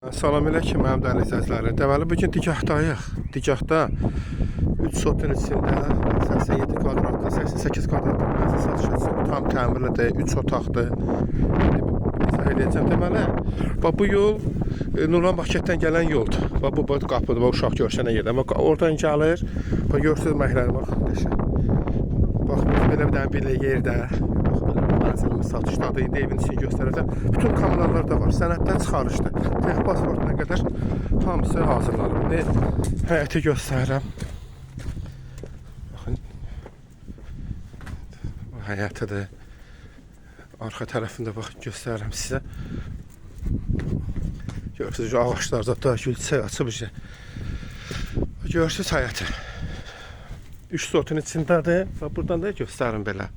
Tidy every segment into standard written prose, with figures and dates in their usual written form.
Salam əleykum mənim dəyərli izləyicilərim. Deməli bu gün Digəhdayıq. Digəhdə 3 sotun içində 87 kvadratlı, 88 kvadratlı mənzil satışa çıxıb. Tam təmirlidir, 3 otaqdır. İzah edəcəm. Deməli, bu yol Nurlan Baketdən gələn yoldur. Bu qapıdır, uşaq görüşənə yerdə. Oradan gəlir. Bax görürsüz məhəlləri bax. Bax belə bir dənə belə yerdə. Mənzilimiz satışdadır. İndi evin içini göstərəcəm. Bütün kameralar da var. Sənəddən çıxarışdı. Tek pasportuna qədər hamısı hazırlanıb. İndi həyəti göstərirəm. Baxın. Bu həyətidir. Arxa tərəfində bax göstərirəm sizə. Görürsünüz ağaçlarda da gül çiçək açıb işte. Görürsünüz həyəti. 3 sotun içindədir. Və buradan da göstərim belə.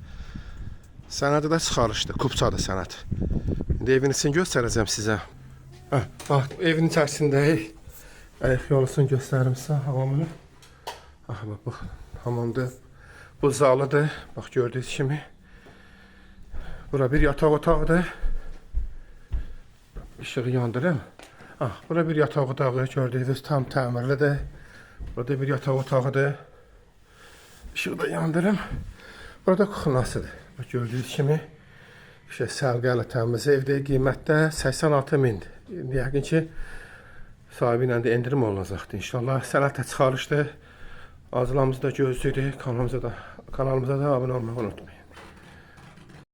Sənədi də çıxarışdı. Kupçadır sənəd. İndi evin içini göstərəcəm sizə. Bax, evin içərisindəyik. Ayaq yolusunu göstərim sizə hamamını. Bax, hamamdır. Bu zalıdır. Bax, gördüyünüz kimi. Bura bir yataq otağıdır. İşığı yandırım. Bura bir yataq otağı. Gördüyünüz tam təmirlidir. Burada bir yataq otağıdır. İşığı da yandırım. Burada kuxunasıdır. Bax, gördüyünüz kimi. Sərgəli təmiz evdə qiymətdə 86 mindir. Yəqin ki, sahibi ilə də endirim olunacaqdır inşallah. Sənəddə çıxarışdır. Arzularımızı da gözləyir. Kanalımıza da abunə olmağı unutmayın.